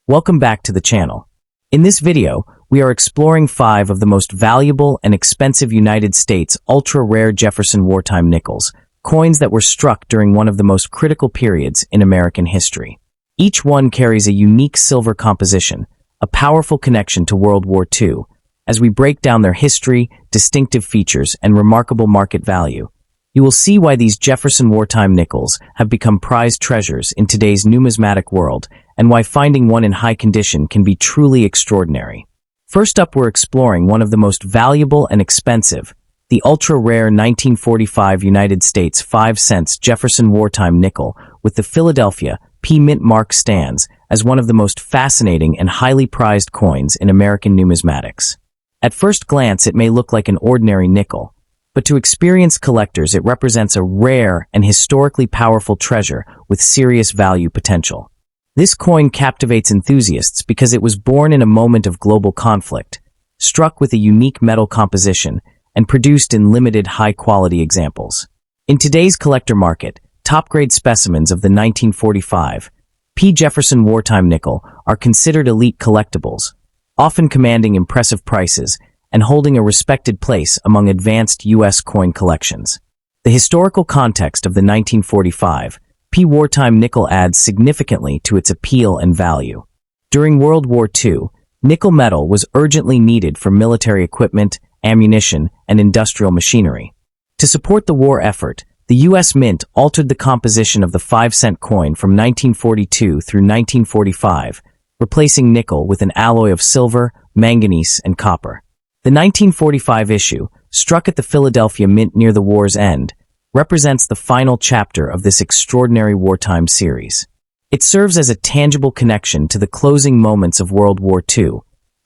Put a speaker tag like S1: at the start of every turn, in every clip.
S1: Welcome back to the channel. In this video, we are exploring 5 of the most valuable and expensive United States ultra-rare Jefferson Wartime nickels, coins that were struck during one of the most critical periods in American history. Each one carries a unique silver composition, a powerful connection to World War II. As we break down their history, distinctive features, and remarkable market value, you will see why these Jefferson Wartime nickels have become prized treasures in today's numismatic world, and why finding one in high condition can be truly extraordinary. First up, we're exploring one of the most valuable and expensive, the ultra-rare 1945 United States 5 cents Jefferson Wartime nickel with the Philadelphia P Mint mark stands as one of the most fascinating and highly prized coins in American numismatics. At first glance, it may look like an ordinary nickel, but to experienced collectors, it represents a rare and historically powerful treasure with serious value potential. This coin captivates enthusiasts because it was born in a moment of global conflict, struck with a unique metal composition, and produced in limited high-quality examples. In today's collector market, top-grade specimens of the 1945 P. Jefferson Wartime nickel are considered elite collectibles, often commanding impressive prices and holding a respected place among advanced U.S. coin collections. The historical context of the 1945 P. Wartime nickel adds significantly to its appeal and value. During World War II, nickel metal was urgently needed for military equipment, ammunition, and industrial machinery. To support the war effort, the U.S. Mint altered the composition of the 5-cent coin from 1942 through 1945, replacing nickel with an alloy of silver, manganese, and copper. The 1945 issue, struck at the Philadelphia Mint near the war's end, represents the final chapter of this extraordinary wartime series. It serves as a tangible connection to the closing moments of World War II,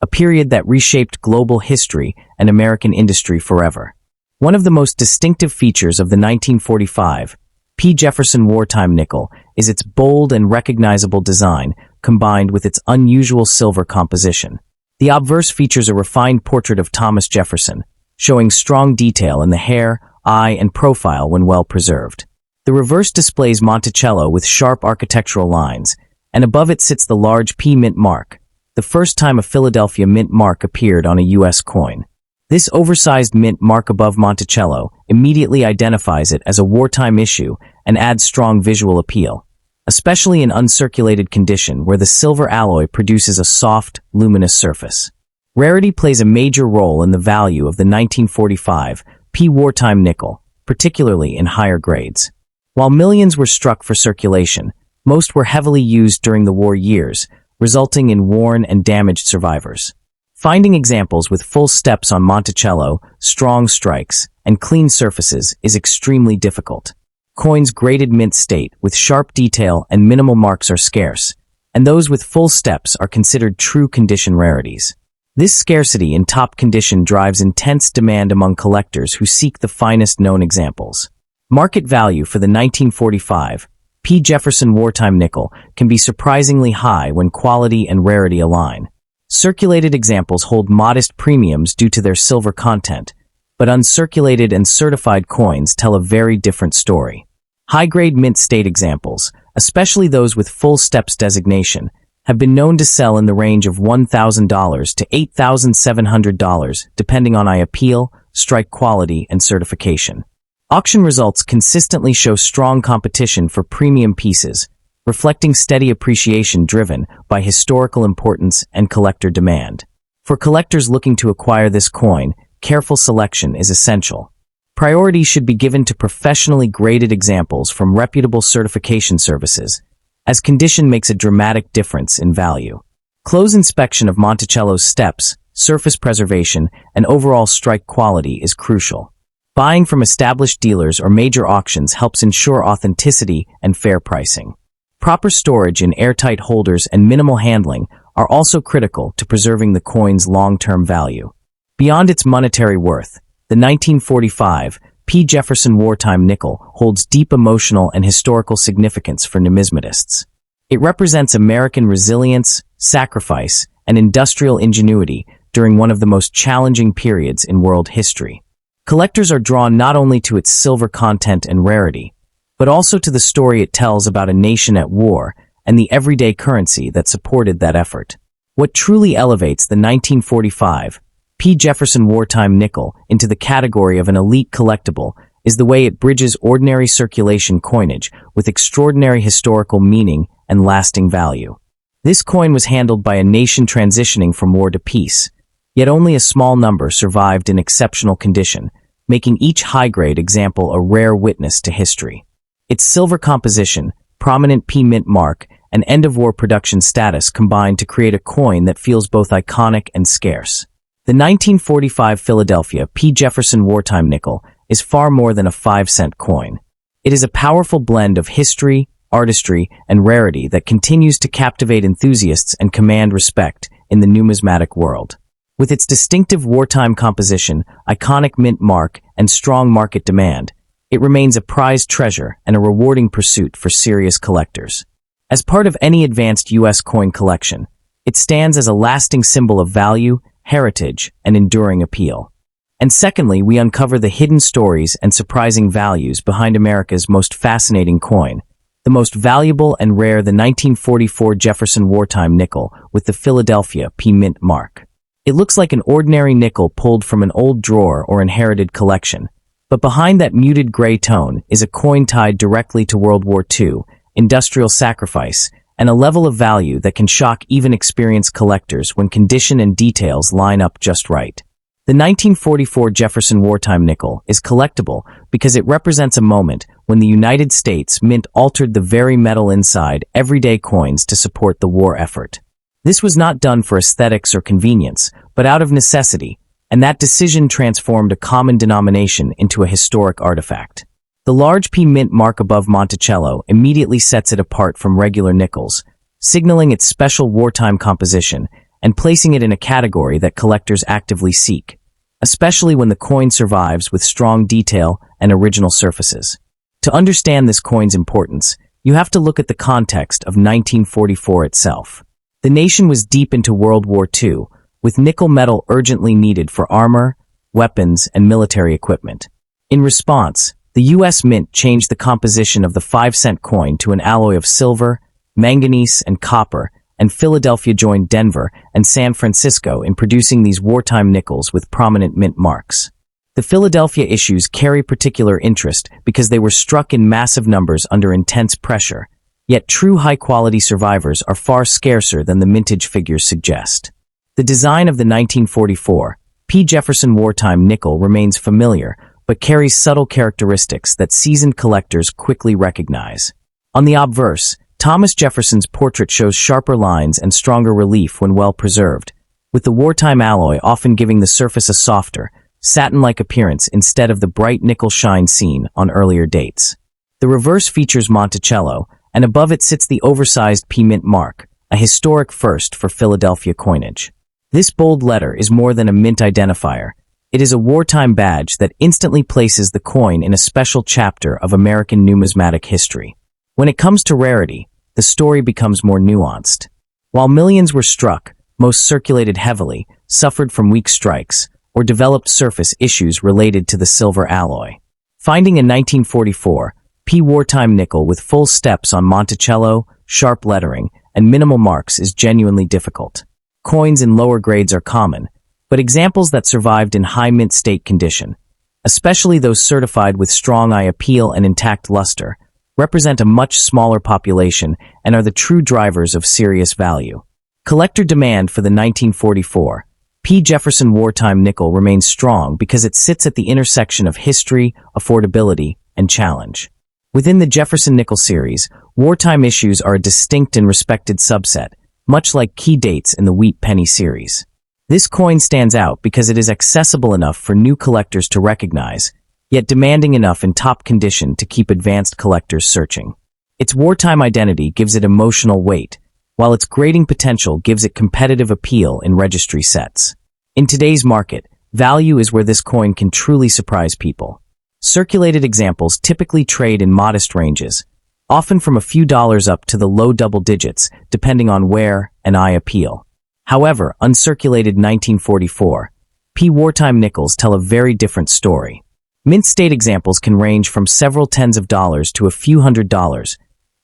S1: a period that reshaped global history and American industry forever. One of the most distinctive features of the 1945 P. Jefferson Wartime nickel is its bold and recognizable design combined with its unusual silver composition. The obverse features a refined portrait of Thomas Jefferson, showing strong detail in the hair, eye, and profile when well preserved. The reverse displays Monticello with sharp architectural lines, and above it sits the large P Mint mark, the first time a Philadelphia Mint mark appeared on a U.S. coin. This oversized mint mark above Monticello immediately identifies it as a wartime issue and adds strong visual appeal, especially in uncirculated condition where the silver alloy produces a soft, luminous surface. Rarity plays a major role in the value of the 1945 P. Wartime nickel, particularly in higher grades. While millions were struck for circulation, most were heavily used during the war years, resulting in worn and damaged survivors. Finding examples with full steps on Monticello, strong strikes, and clean surfaces is extremely difficult. Coins graded mint state with sharp detail and minimal marks are scarce, and those with full steps are considered true condition rarities. This scarcity in top condition drives intense demand among collectors who seek the finest known examples. Market value for the 1945 P. Jefferson Wartime nickel can be surprisingly high when quality and rarity align. Circulated examples hold modest premiums due to their silver content, but uncirculated and certified coins tell a very different story. High-grade mint state examples, especially those with full steps designation, have been known to sell in the range of $1,000 to $8,700 depending on eye appeal, strike quality, and certification. Auction results consistently show strong competition for premium pieces, reflecting steady appreciation driven by historical importance and collector demand. For collectors looking to acquire this coin, careful selection is essential. Priority should be given to professionally graded examples from reputable certification services, as condition makes a dramatic difference in value. Close inspection of Monticello's steps, surface preservation, and overall strike quality is crucial. Buying from established dealers or major auctions helps ensure authenticity and fair pricing. Proper storage in airtight holders and minimal handling are also critical to preserving the coin's long-term value. Beyond its monetary worth, the 1945 P. Jefferson Wartime nickel holds deep emotional and historical significance for numismatists. It represents American resilience, sacrifice, and industrial ingenuity during one of the most challenging periods in world history. Collectors are drawn not only to its silver content and rarity, but also to the story it tells about a nation at war and the everyday currency that supported that effort. What truly elevates the 1945 P. Jefferson Wartime nickel into the category of an elite collectible is the way it bridges ordinary circulation coinage with extraordinary historical meaning and lasting value. This coin was handled by a nation transitioning from war to peace, yet only a small number survived in exceptional condition, making each high-grade example a rare witness to history. Its silver composition, prominent P mint mark, and end-of-war production status combined to create a coin that feels both iconic and scarce. The 1945 Philadelphia P. Jefferson Wartime nickel is far more than a 5-cent coin. It is a powerful blend of history, artistry, and rarity that continues to captivate enthusiasts and command respect in the numismatic world. With its distinctive wartime composition, iconic mint mark, and strong market demand, it remains a prized treasure and a rewarding pursuit for serious collectors. As part of any advanced U.S. coin collection, it stands as a lasting symbol of value, heritage, and enduring appeal. And secondly, we uncover the hidden stories and surprising values behind America's most fascinating coin, the most valuable and rare, the 1944 Jefferson Wartime nickel with the Philadelphia P. mint mark. It looks like an ordinary nickel pulled from an old drawer or inherited collection, but behind that muted gray tone is a coin tied directly to World War II, industrial sacrifice, and a level of value that can shock even experienced collectors when condition and details line up just right. The 1944 Jefferson Wartime nickel is collectible because it represents a moment when the United States Mint altered the very metal inside everyday coins to support the war effort. This was not done for aesthetics or convenience, but out of necessity, and that decision transformed a common denomination into a historic artifact. The large P mint mark above Monticello immediately sets it apart from regular nickels, signaling its special wartime composition and placing it in a category that collectors actively seek, especially when the coin survives with strong detail and original surfaces. To understand this coin's importance, you have to look at the context of 1944 itself. The nation was deep into World War II, with nickel metal urgently needed for armor, weapons, and military equipment. In response, the U.S. Mint changed the composition of the 5-cent coin to an alloy of silver, manganese, and copper, and Philadelphia joined Denver and San Francisco in producing these wartime nickels with prominent mint marks. The Philadelphia issues carry particular interest because they were struck in massive numbers under intense pressure, yet true high-quality survivors are far scarcer than the mintage figures suggest. The design of the 1944 P. Jefferson Wartime nickel remains familiar, but carries subtle characteristics that seasoned collectors quickly recognize. On the obverse, Thomas Jefferson's portrait shows sharper lines and stronger relief when well preserved, with the wartime alloy often giving the surface a softer, satin-like appearance instead of the bright nickel shine seen on earlier dates. The reverse features Monticello, and above it sits the oversized P mint mark, a historic first for Philadelphia coinage. This bold letter is more than a mint identifier. It is a wartime badge that instantly places the coin in a special chapter of American numismatic history. When it comes to rarity, the story becomes more nuanced. While millions were struck, most circulated heavily, suffered from weak strikes, or developed surface issues related to the silver alloy. Finding a 1944 P wartime nickel with full steps on Monticello, sharp lettering, and minimal marks is genuinely difficult. Coins in lower grades are common, but examples that survived in high mint state condition, especially those certified with strong eye appeal and intact luster, represent a much smaller population and are the true drivers of serious value. Collector demand for the 1944 P. Jefferson Wartime nickel remains strong because it sits at the intersection of history, affordability, and challenge. Within the Jefferson nickel series, wartime issues are a distinct and respected subset, much like key dates in the wheat penny series. This coin stands out because it is accessible enough for new collectors to recognize, yet demanding enough in top condition to keep advanced collectors searching. Its wartime identity gives it emotional weight, while its grading potential gives it competitive appeal in registry sets. In today's market, value is where this coin can truly surprise people. Circulated examples typically trade in modest ranges, often from a few dollars up to the low double digits, depending on wear and eye appeal. However, uncirculated 1944 P wartime nickels tell a very different story. Mint state examples can range from several tens of dollars to a few $100s,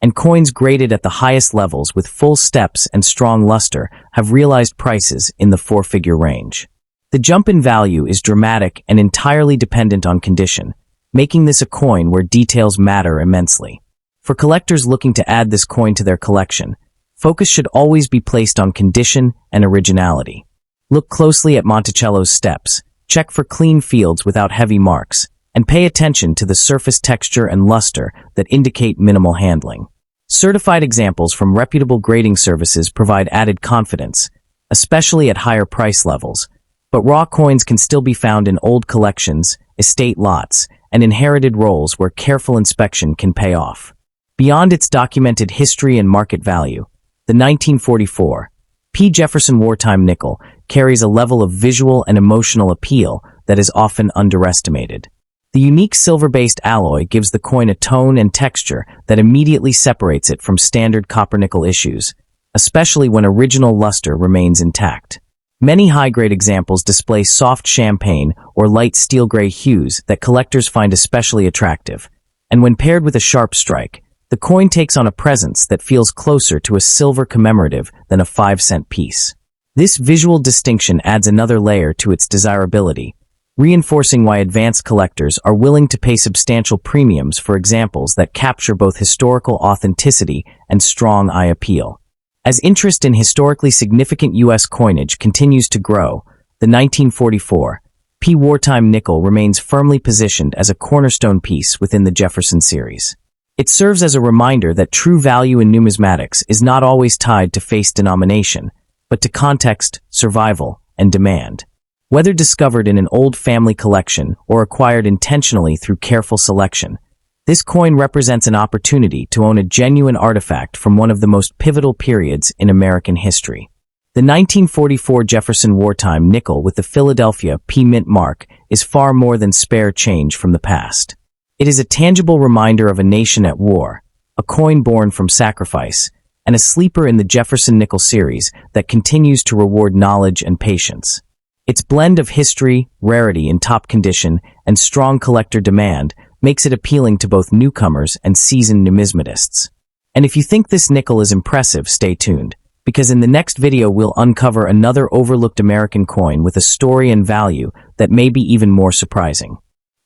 S1: and coins graded at the highest levels with full steps and strong luster have realized prices in the four-figure range. The jump in value is dramatic and entirely dependent on condition, making this a coin where details matter immensely. For collectors looking to add this coin to their collection, focus should always be placed on condition and originality. Look closely at Monticello's steps, check for clean fields without heavy marks, and pay attention to the surface texture and luster that indicate minimal handling. Certified examples from reputable grading services provide added confidence, especially at higher price levels, but raw coins can still be found in old collections, estate lots, and inherited rolls where careful inspection can pay off. Beyond its documented history and market value, the 1944 P. Jefferson Wartime nickel carries a level of visual and emotional appeal that is often underestimated. The unique silver-based alloy gives the coin a tone and texture that immediately separates it from standard copper-nickel issues, especially when original luster remains intact. Many high-grade examples display soft champagne or light steel gray hues that collectors find especially attractive, and when paired with a sharp strike, the coin takes on a presence that feels closer to a silver commemorative than a 5-cent piece. This visual distinction adds another layer to its desirability, reinforcing why advanced collectors are willing to pay substantial premiums for examples that capture both historical authenticity and strong eye appeal. As interest in historically significant U.S. coinage continues to grow, the 1944 P. Wartime nickel remains firmly positioned as a cornerstone piece within the Jefferson series. It serves as a reminder that true value in numismatics is not always tied to face denomination, but to context, survival, and demand. Whether discovered in an old family collection or acquired intentionally through careful selection, this coin represents an opportunity to own a genuine artifact from one of the most pivotal periods in American history. The 1944 Jefferson Wartime nickel with the Philadelphia P. Mint mark is far more than spare change from the past. It is a tangible reminder of a nation at war, a coin born from sacrifice, and a sleeper in the Jefferson nickel series that continues to reward knowledge and patience. Its blend of history, rarity in top condition, and strong collector demand makes it appealing to both newcomers and seasoned numismatists. And if you think this nickel is impressive, stay tuned, because in the next video we'll uncover another overlooked American coin with a story and value that may be even more surprising.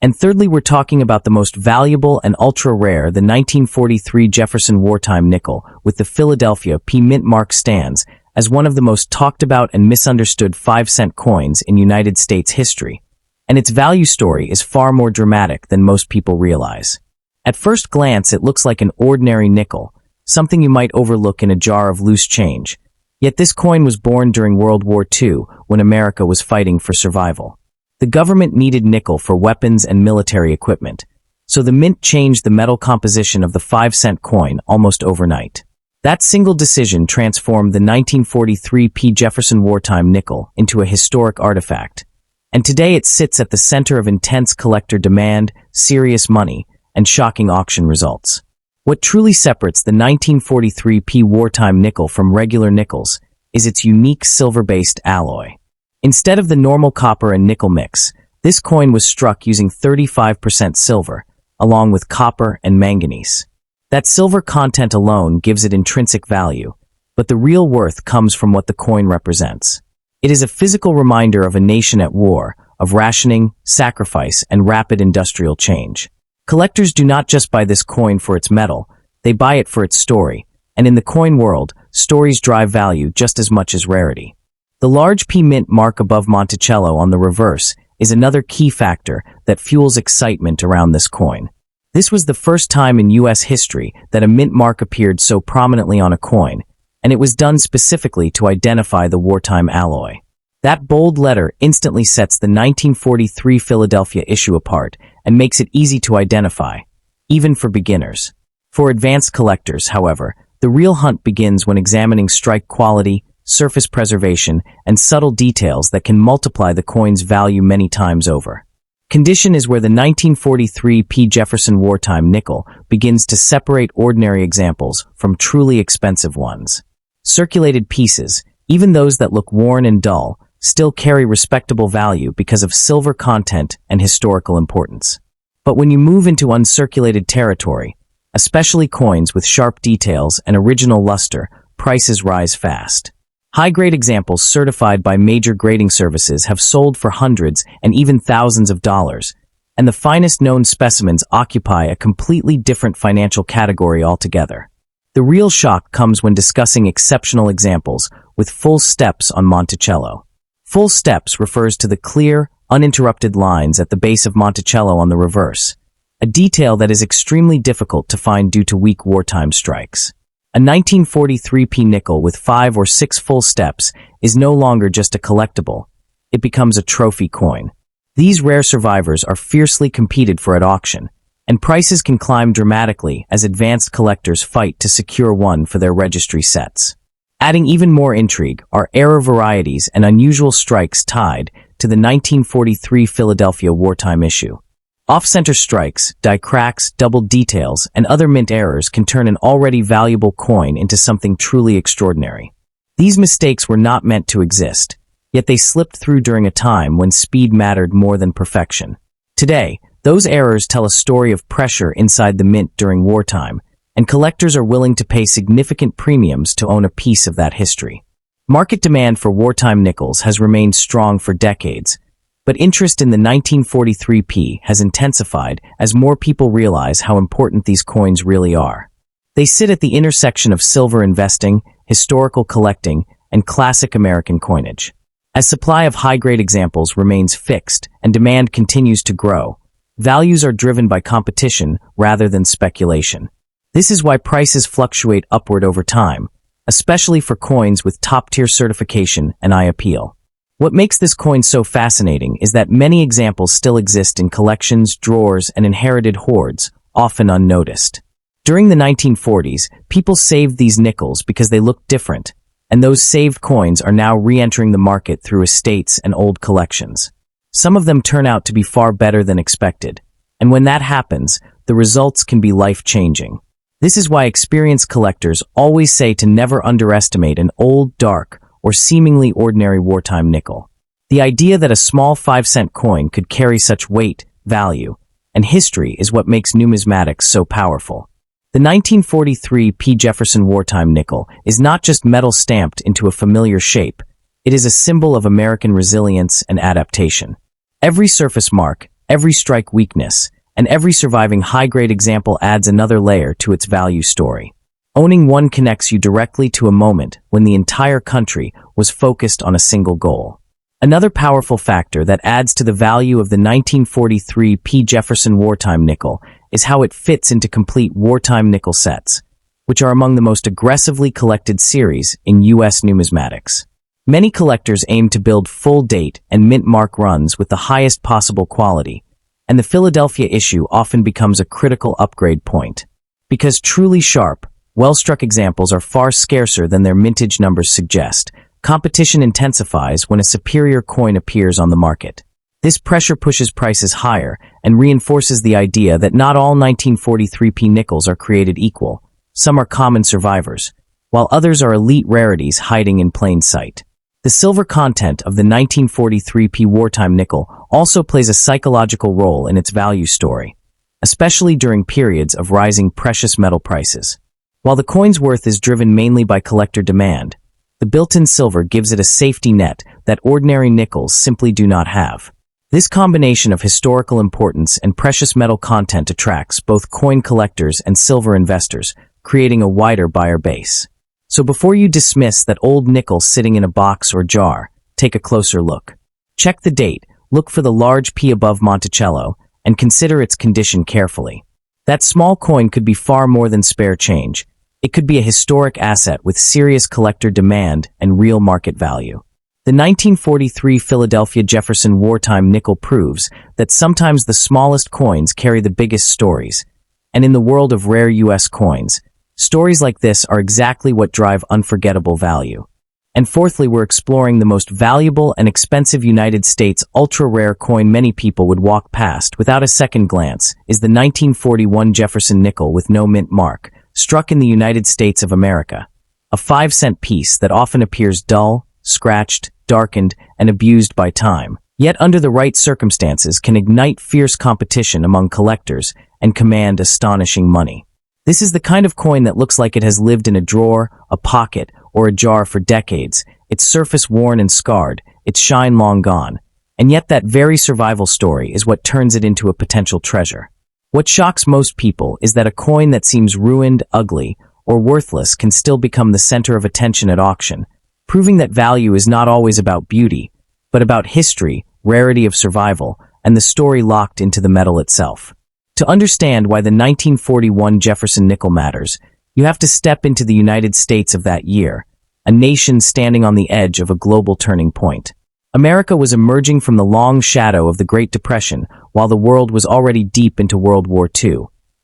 S1: And thirdly, we're talking about the most valuable and ultra-rare, the 1943 Jefferson Wartime nickel with the Philadelphia P. Mint mark stands as one of the most talked about and misunderstood 5-cent coins in United States history, and its value story is far more dramatic than most people realize. At first glance, it looks like an ordinary nickel, something you might overlook in a jar of loose change, yet this coin was born during World War II when America was fighting for survival. The government needed nickel for weapons and military equipment, so the mint changed the metal composition of the 5-cent coin almost overnight. That single decision transformed the 1943 P. Jefferson Wartime nickel into a historic artifact, and today it sits at the center of intense collector demand, serious money, and shocking auction results. What truly separates the 1943 P. Wartime nickel from regular nickels is its unique silver-based alloy. Instead of the normal copper and nickel mix, this coin was struck using 35% silver, along with copper and manganese. That silver content alone gives it intrinsic value, but the real worth comes from what the coin represents. It is a physical reminder of a nation at war, of rationing, sacrifice, and rapid industrial change. Collectors do not just buy this coin for its metal, they buy it for its story, and in the coin world, stories drive value just as much as rarity. The large P. Mint mark above Monticello on the reverse is another key factor that fuels excitement around this coin. This was the first time in U.S. history that a mint mark appeared so prominently on a coin, and it was done specifically to identify the wartime alloy. That bold letter instantly sets the 1943 Philadelphia issue apart and makes it easy to identify, even for beginners. For advanced collectors, however, the real hunt begins when examining strike quality, surface preservation, and subtle details that can multiply the coin's value many times over. Condition is where the 1943 P. Jefferson Wartime nickel begins to separate ordinary examples from truly expensive ones. Circulated pieces, even those that look worn and dull, still carry respectable value because of silver content and historical importance. But when you move into uncirculated territory, Especially coins with sharp details and original luster, prices rise fast. High-grade examples certified by major grading services have sold for hundreds and even thousands of dollars, and the finest known specimens occupy a completely different financial category altogether. The real shock comes when discussing exceptional examples with full steps on Monticello. Full steps refers to the clear, uninterrupted lines at the base of Monticello on the reverse, a detail that is extremely difficult to find due to weak wartime strikes. A 1943p nickel with 5 or 6 full steps is no longer just a collectible, it becomes a trophy coin. These rare survivors are fiercely competed for at auction, and prices can climb dramatically as advanced collectors fight to secure one for their registry sets. Adding even more intrigue are error varieties and unusual strikes tied to the 1943 Philadelphia wartime issue. Off-center strikes, die cracks, double details, and other mint errors can turn an already valuable coin into something truly extraordinary. These mistakes were not meant to exist, yet they slipped through during a time when speed mattered more than perfection. Today, those errors tell a story of pressure inside the mint during wartime, and collectors are willing to pay significant premiums to own a piece of that history. Market demand for wartime nickels has remained strong for decades, but interest in the 1943p has intensified as more people realize how important these coins really are. They sit at the intersection of silver investing, historical collecting, and classic American coinage. As supply of high-grade examples remains fixed and demand continues to grow, values are driven by competition rather than speculation. This is why prices fluctuate upward over time, especially for coins with top-tier certification and eye appeal. What makes this coin so fascinating is that many examples still exist in collections, drawers, and inherited hoards, often unnoticed. During the 1940s, people saved these nickels because they looked different, and those saved coins are now re-entering the market through estates and old collections. Some of them turn out to be far better than expected, and when that happens, the results can be life-changing. This is why experienced collectors always say to never underestimate an old, dark, or seemingly ordinary wartime nickel. The idea that a small 5-cent coin could carry such weight, value, and history is what makes numismatics so powerful. The 1943 P. Jefferson Wartime nickel is not just metal stamped into a familiar shape, it is a symbol of American resilience and adaptation. Every surface mark, every strike weakness, and every surviving high-grade example adds another layer to its value story. Owning one connects you directly to a moment when the entire country was focused on a single goal. Another powerful factor that adds to the value of the 1943 P. Jefferson Wartime nickel is how it fits into complete wartime nickel sets, which are among the most aggressively collected series in U.S. numismatics. Many collectors aim to build full-date and mint mark runs with the highest possible quality, and the Philadelphia issue often becomes a critical upgrade point. Because truly sharp, well-struck examples are far scarcer than their mintage numbers suggest, competition intensifies when a superior coin appears on the market. This pressure pushes prices higher and reinforces the idea that not all 1943p nickels are created equal. Some are common survivors, while others are elite rarities hiding in plain sight. The silver content of the 1943p wartime nickel also plays a psychological role in its value story, especially during periods of rising precious metal prices. While the coin's worth is driven mainly by collector demand, the built-in silver gives it a safety net that ordinary nickels simply do not have. This combination of historical importance and precious metal content attracts both coin collectors and silver investors, creating a wider buyer base. So before you dismiss that old nickel sitting in a box or jar, take a closer look. Check the date, look for the large P above Monticello, and consider its condition carefully. That small coin could be far more than spare change. It could be a historic asset with serious collector demand and real market value. The 1943 Philadelphia Jefferson Wartime nickel proves that sometimes the smallest coins carry the biggest stories. And in the world of rare U.S. coins, stories like this are exactly what drive unforgettable value. And fourthly, we're exploring the most valuable and expensive United States ultra-rare coin many people would walk past without a second glance is the 1941 Jefferson nickel with no mint mark, struck in the United States of America. A 5-cent piece that often appears dull, scratched, darkened, and abused by time, yet under the right circumstances can ignite fierce competition among collectors and command astonishing money. This is the kind of coin that looks like it has lived in a drawer, a pocket, or a jar for decades, its surface worn and scarred, its shine long gone. And yet that very survival story is what turns it into a potential treasure. What shocks most people is that a coin that seems ruined, ugly, or worthless can still become the center of attention at auction, proving that value is not always about beauty, but about history, rarity of survival, and the story locked into the metal itself. To understand why the 1941 Jefferson nickel matters, you have to step into the United States of that year, a nation standing on the edge of a global turning point. America was emerging from the long shadow of the Great Depression while the world was already deep into World War II.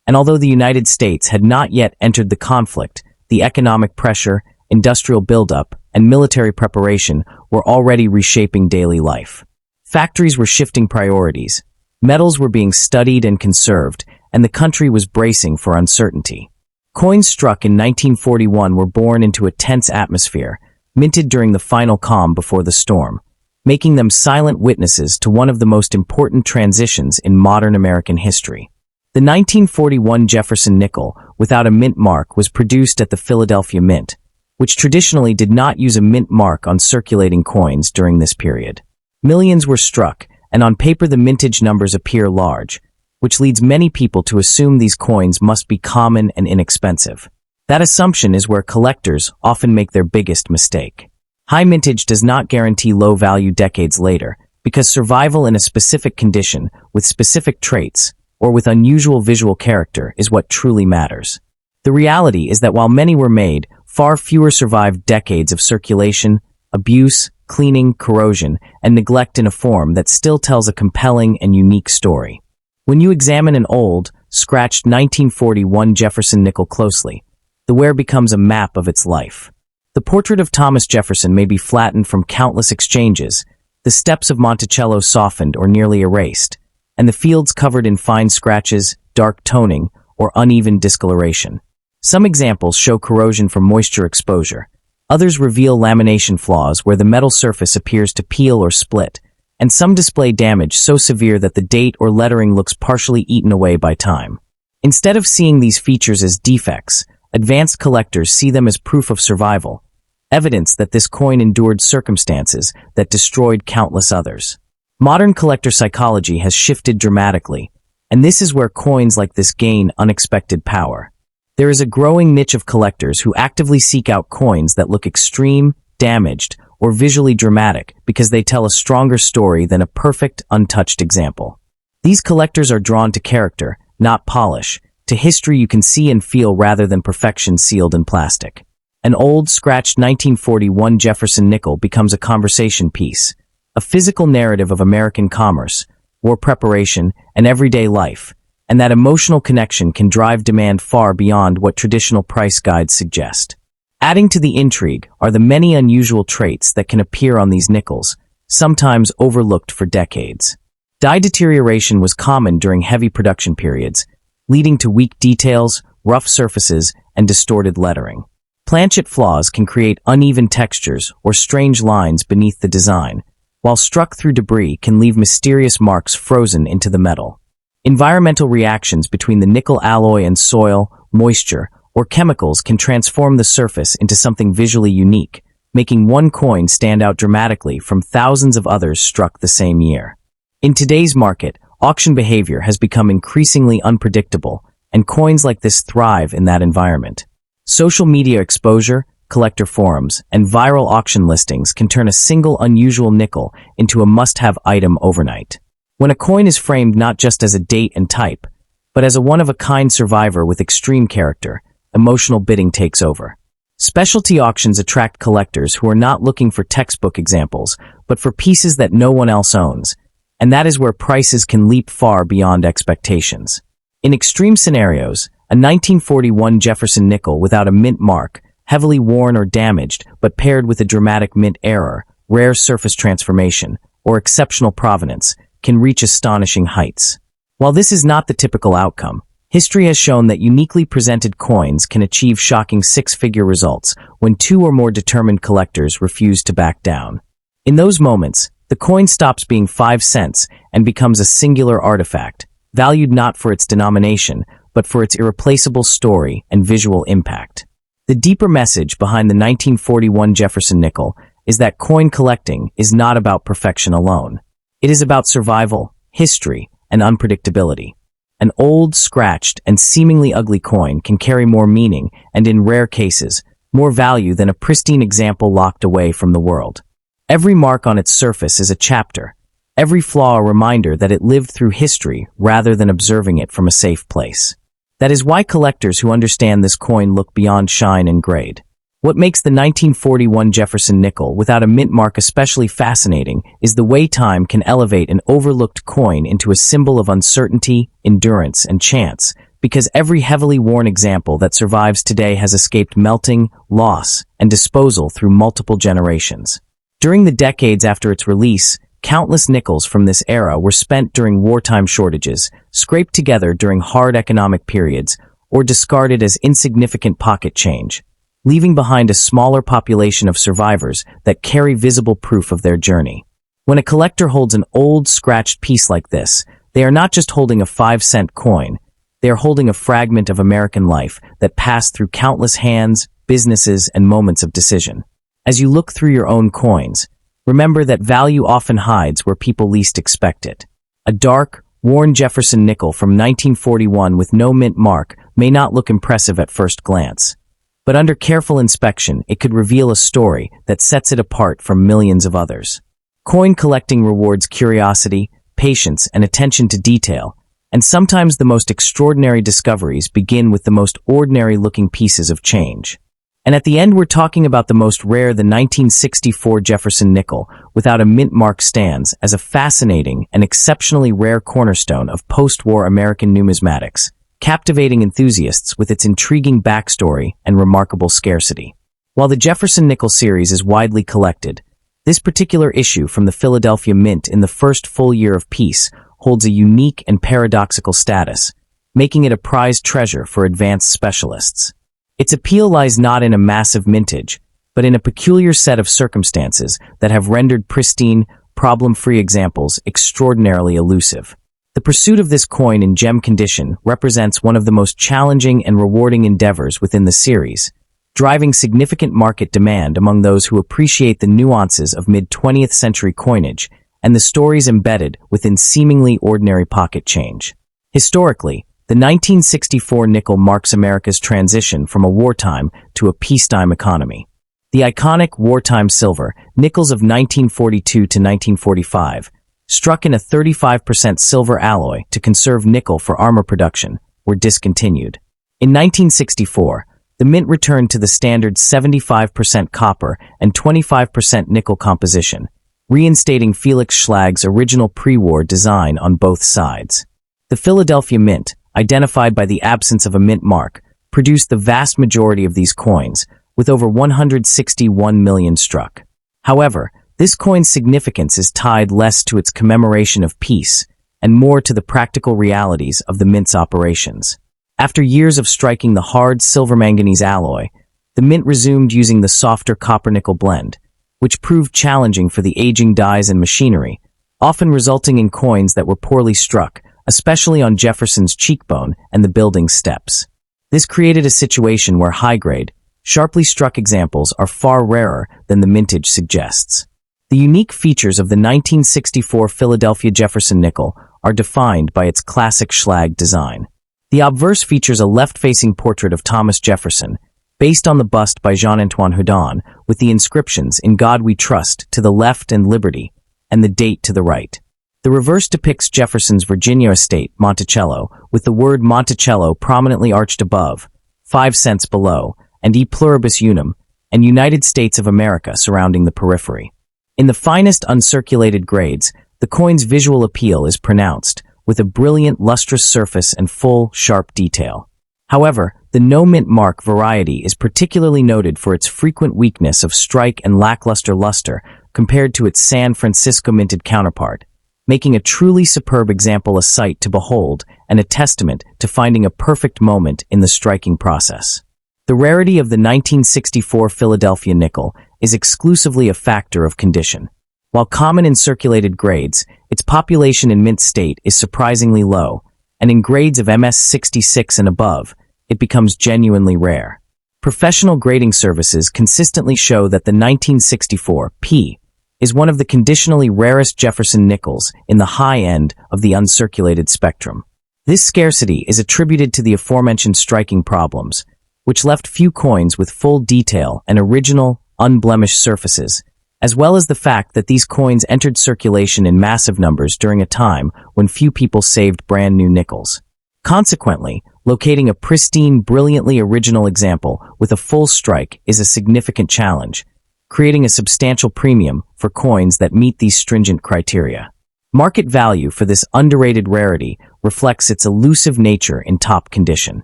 S1: And although the United States had not yet entered the conflict, the economic pressure, industrial buildup, and military preparation were already reshaping daily life. Factories were shifting priorities, metals were being studied and conserved, and the country was bracing for uncertainty. Coins struck in 1941 were born into a tense atmosphere, minted during the final calm before the storm, making them silent witnesses to one of the most important transitions in modern American history. The 1941 Jefferson nickel, without a mint mark, was produced at the Philadelphia Mint, which traditionally did not use a mint mark on circulating coins during this period. Millions were struck, and on paper the mintage numbers appear large, which leads many people to assume these coins must be common and inexpensive. That assumption is where collectors often make their biggest mistake. High mintage does not guarantee low value decades later, because survival in a specific condition, with specific traits, or with unusual visual character is what truly matters. The reality is that while many were made, far fewer survived decades of circulation, abuse, cleaning, corrosion, and neglect in a form that still tells a compelling and unique story. When you examine an old, scratched 1941 Jefferson nickel closely, the wear becomes a map of its life. The portrait of Thomas Jefferson may be flattened from countless exchanges, the steps of Monticello softened or nearly erased, and the fields covered in fine scratches, dark toning, or uneven discoloration. Some examples show corrosion from moisture exposure. Others reveal lamination flaws where the metal surface appears to peel or split, and some display damage so severe that the date or lettering looks partially eaten away by time. Instead of seeing these features as defects, advanced collectors see them as proof of survival, evidence that this coin endured circumstances that destroyed countless others. Modern collector psychology has shifted dramatically, and this is where coins like this gain unexpected power. There is a growing niche of collectors who actively seek out coins that look extreme, damaged, or visually dramatic because they tell a stronger story than a perfect, untouched example. These collectors are drawn to character, not polish, to history you can see and feel rather than perfection sealed in plastic. An old, scratched 1941 Jefferson nickel becomes a conversation piece, a physical narrative of American commerce, war preparation, and everyday life, and that emotional connection can drive demand far beyond what traditional price guides suggest. Adding to the intrigue are the many unusual traits that can appear on these nickels, sometimes overlooked for decades. Die deterioration was common during heavy production periods, leading to weak details, rough surfaces, and distorted lettering. Planchet flaws can create uneven textures or strange lines beneath the design, while struck through debris can leave mysterious marks frozen into the metal. Environmental reactions between the nickel alloy and soil, moisture, or chemicals can transform the surface into something visually unique, making one coin stand out dramatically from thousands of others struck the same year. In today's market, auction behavior has become increasingly unpredictable, and coins like this thrive in that environment. Social media exposure, collector forums, and viral auction listings can turn a single unusual nickel into a must-have item overnight. When a coin is framed not just as a date and type, but as a one-of-a-kind survivor with extreme character, emotional bidding takes over. Specialty auctions attract collectors who are not looking for textbook examples, but for pieces that no one else owns, and that is where prices can leap far beyond expectations. In extreme scenarios, a 1941 Jefferson nickel without a mint mark, heavily worn or damaged, but paired with a dramatic mint error, rare surface transformation, or exceptional provenance, can reach astonishing heights. While this is not the typical outcome, history has shown that uniquely presented coins can achieve shocking six-figure results when two or more determined collectors refuse to back down. In those moments, the coin stops being 5 cents and becomes a singular artifact, valued not for its denomination, but for its irreplaceable story and visual impact. The deeper message behind the 1941 Jefferson nickel is that coin collecting is not about perfection alone. It is about survival, history, and unpredictability. An old, scratched, and seemingly ugly coin can carry more meaning and, in rare cases, more value than a pristine example locked away from the world. Every mark on its surface is a chapter, every flaw a reminder that it lived through history rather than observing it from a safe place. That is why collectors who understand this coin look beyond shine and grade. What makes the 1941 Jefferson nickel without a mint mark especially fascinating is the way time can elevate an overlooked coin into a symbol of uncertainty, endurance, and chance, because every heavily worn example that survives today has escaped melting, loss, and disposal through multiple generations. During the decades after its release, countless nickels from this era were spent during wartime shortages, scraped together during hard economic periods, or discarded as insignificant pocket change, leaving behind a smaller population of survivors that carry visible proof of their journey. When a collector holds an old, scratched piece like this, they are not just holding a 5-cent coin, they are holding a fragment of American life that passed through countless hands, businesses, and moments of decision. As you look through your own coins, remember that value often hides where people least expect it. A dark, worn Jefferson nickel from 1941 with no mint mark may not look impressive at first glance, but under careful inspection, it could reveal a story that sets it apart from millions of others. Coin collecting rewards curiosity, patience, and attention to detail, and sometimes the most extraordinary discoveries begin with the most ordinary-looking pieces of change. And at the end, we're talking about the most rare, the 1964 Jefferson nickel, without a mint mark, stands as a fascinating and exceptionally rare cornerstone of post-war American numismatics, captivating enthusiasts with its intriguing backstory and remarkable scarcity. While the Jefferson nickel series is widely collected, this particular issue from the Philadelphia Mint in the first full year of peace holds a unique and paradoxical status, making it a prized treasure for advanced specialists. Its appeal lies not in a massive mintage, but in a peculiar set of circumstances that have rendered pristine, problem-free examples extraordinarily elusive. The pursuit of this coin in gem condition represents one of the most challenging and rewarding endeavors within the series, driving significant market demand among those who appreciate the nuances of mid-20th century coinage and the stories embedded within seemingly ordinary pocket change. Historically, the 1964 nickel marks America's transition from a wartime to a peacetime economy. The iconic wartime silver, nickels of 1942 to 1945, struck in a 35% silver alloy to conserve nickel for armor production, were discontinued. In 1964, the mint returned to the standard 75% copper and 25% nickel composition, reinstating Felix Schlag's original pre-war design on both sides. The Philadelphia Mint, identified by the absence of a mint mark, produced the vast majority of these coins, with over 161 million struck. However, this coin's significance is tied less to its commemoration of peace and more to the practical realities of the mint's operations. After years of striking the hard silver-manganese alloy, the mint resumed using the softer copper-nickel blend, which proved challenging for the aging dies and machinery, often resulting in coins that were poorly struck, especially on Jefferson's cheekbone and the building's steps. This created a situation where high-grade, sharply struck examples are far rarer than the mintage suggests. The unique features of the 1964 Philadelphia Jefferson nickel are defined by its classic Schlag design. The obverse features a left-facing portrait of Thomas Jefferson, based on the bust by Jean-Antoine Houdon, with the inscriptions "In God We Trust" to the left and "Liberty," and the date to the right. The reverse depicts Jefferson's Virginia estate, Monticello, with the word Monticello prominently arched above, 5 cents below, and E pluribus unum, and United States of America surrounding the periphery. In the finest uncirculated grades, the coin's visual appeal is pronounced, with a brilliant, lustrous surface and full, sharp detail. However, the no-mint mark variety is particularly noted for its frequent weakness of strike and lackluster luster compared to its San Francisco minted counterpart, making a truly superb example a sight to behold and a testament to finding a perfect moment in the striking process. The rarity of the 1964 Philadelphia nickel is exclusively a factor of condition. While common in circulated grades, its population in mint state is surprisingly low, and in grades of MS66 and above, it becomes genuinely rare. Professional grading services consistently show that the 1964 P is one of the conditionally rarest Jefferson nickels in the high end of the uncirculated spectrum. This scarcity is attributed to the aforementioned striking problems, which left few coins with full detail and original, unblemished surfaces, as well as the fact that these coins entered circulation in massive numbers during a time when few people saved brand new nickels. Consequently, locating a pristine, brilliantly original example with a full strike is a significant challenge, creating a substantial premium for coins that meet these stringent criteria. Market value for this underrated rarity reflects its elusive nature in top condition.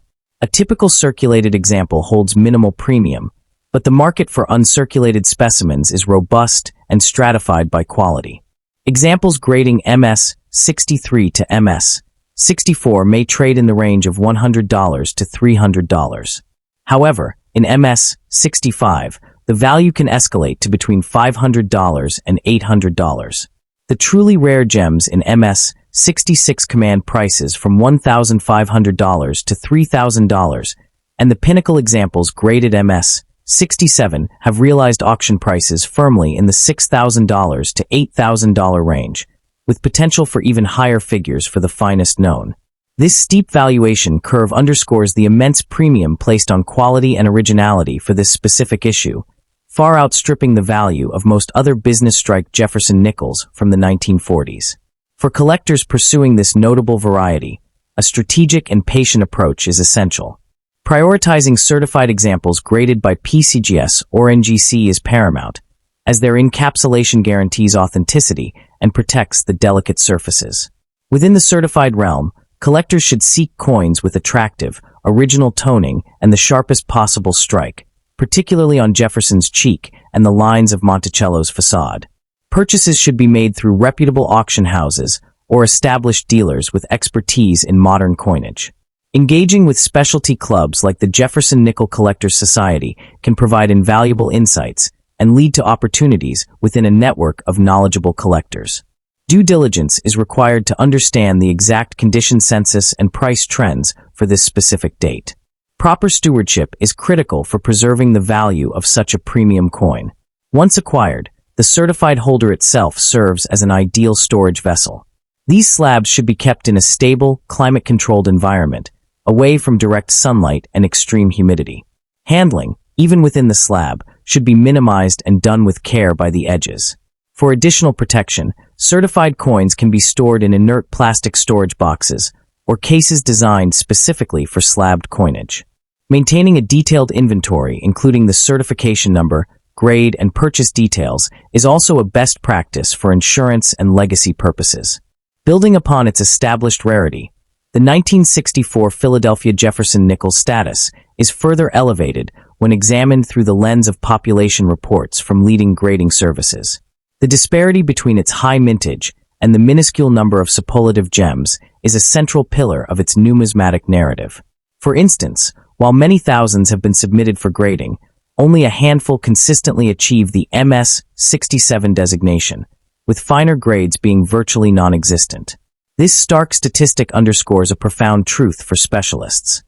S1: A typical circulated example holds minimal premium, but the market for uncirculated specimens is robust and stratified by quality. Examples grading MS63 to MS64 may trade in the range of $100 to $300. However, in MS65, the value can escalate to between $500 and $800. The truly rare gems in MS66 command prices from $1,500 to $3,000, and the pinnacle examples graded MS67 have realized auction prices firmly in the $6,000 to $8,000 range, with potential for even higher figures for the finest known. This steep valuation curve underscores the immense premium placed on quality and originality for this specific issue, far outstripping the value of most other business-strike Jefferson nickels from the 1940s. For collectors pursuing this notable variety, a strategic and patient approach is essential. Prioritizing certified examples graded by PCGS or NGC is paramount, as their encapsulation guarantees authenticity and protects the delicate surfaces. Within the certified realm, collectors should seek coins with attractive, original toning and the sharpest possible strike, particularly on Jefferson's cheek and the lines of Monticello's facade. Purchases should be made through reputable auction houses or established dealers with expertise in modern coinage. Engaging with specialty clubs like the Jefferson Nickel Collectors Society can provide invaluable insights and lead to opportunities within a network of knowledgeable collectors. Due diligence is required to understand the exact condition census and price trends for this specific date. Proper stewardship is critical for preserving the value of such a premium coin. Once acquired, the certified holder itself serves as an ideal storage vessel. These slabs should be kept in a stable, climate-controlled environment, away from direct sunlight and extreme humidity. Handling, even within the slab, should be minimized and done with care by the edges. For additional protection, certified coins can be stored in inert plastic storage boxes or cases designed specifically for slabbed coinage. Maintaining a detailed inventory, including the certification number, grade, and purchase details, is also a best practice for insurance and legacy purposes. Building upon its established rarity, the 1964 Philadelphia Jefferson nickel status is further elevated when examined through the lens of population reports from leading grading services. The disparity between its high mintage and the minuscule number of superlative gems is a central pillar of its numismatic narrative. For instance, while many thousands have been submitted for grading, only a handful consistently achieve the MS67 designation, with finer grades being virtually non-existent. This stark statistic underscores a profound truth for specialists.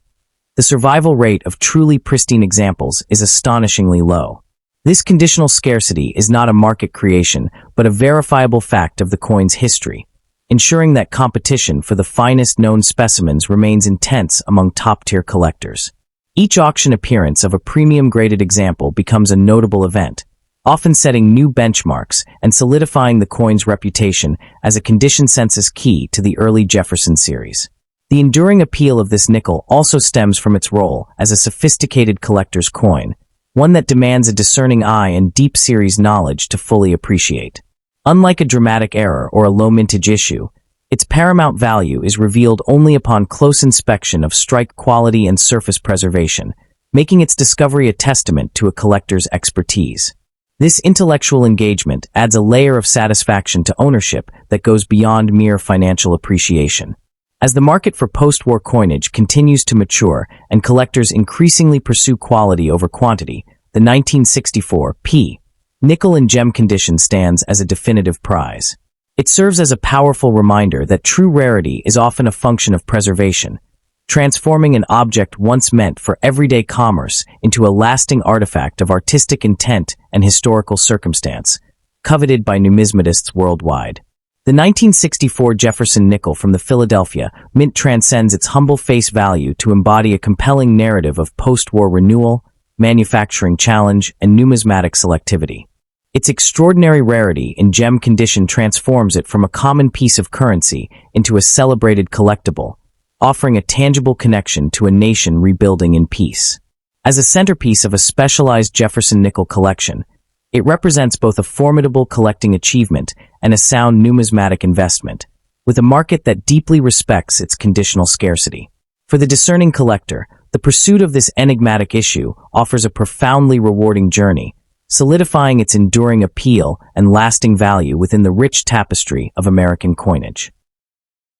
S1: The survival rate of truly pristine examples is astonishingly low. This conditional scarcity is not a market creation, but a verifiable fact of the coin's history, ensuring that competition for the finest known specimens remains intense among top-tier collectors. Each auction appearance of a premium-graded example becomes a notable event, often setting new benchmarks and solidifying the coin's reputation as a condition census key to the early Jefferson series. The enduring appeal of this nickel also stems from its role as a sophisticated collector's coin, one that demands a discerning eye and deep series knowledge to fully appreciate. Unlike a dramatic error or a low-mintage issue, its paramount value is revealed only upon close inspection of strike quality and surface preservation, making its discovery a testament to a collector's expertise. This intellectual engagement adds a layer of satisfaction to ownership that goes beyond mere financial appreciation. As the market for post-war coinage continues to mature and collectors increasingly pursue quality over quantity, the 1964 P nickel in gem condition stands as a definitive prize. It serves as a powerful reminder that true rarity is often a function of preservation, transforming an object once meant for everyday commerce into a lasting artifact of artistic intent and historical circumstance, coveted by numismatists worldwide. The 1964 Jefferson nickel from the Philadelphia Mint transcends its humble face value to embody a compelling narrative of post-war renewal, manufacturing challenge, and numismatic selectivity. Its extraordinary rarity in gem condition transforms it from a common piece of currency into a celebrated collectible, offering a tangible connection to a nation rebuilding in peace. As a centerpiece of a specialized Jefferson nickel collection, it represents both a formidable collecting achievement and a sound numismatic investment, with a market that deeply respects its conditional scarcity. For the discerning collector, the pursuit of this enigmatic issue offers a profoundly rewarding journey, solidifying its enduring appeal and lasting value within the rich tapestry of American coinage.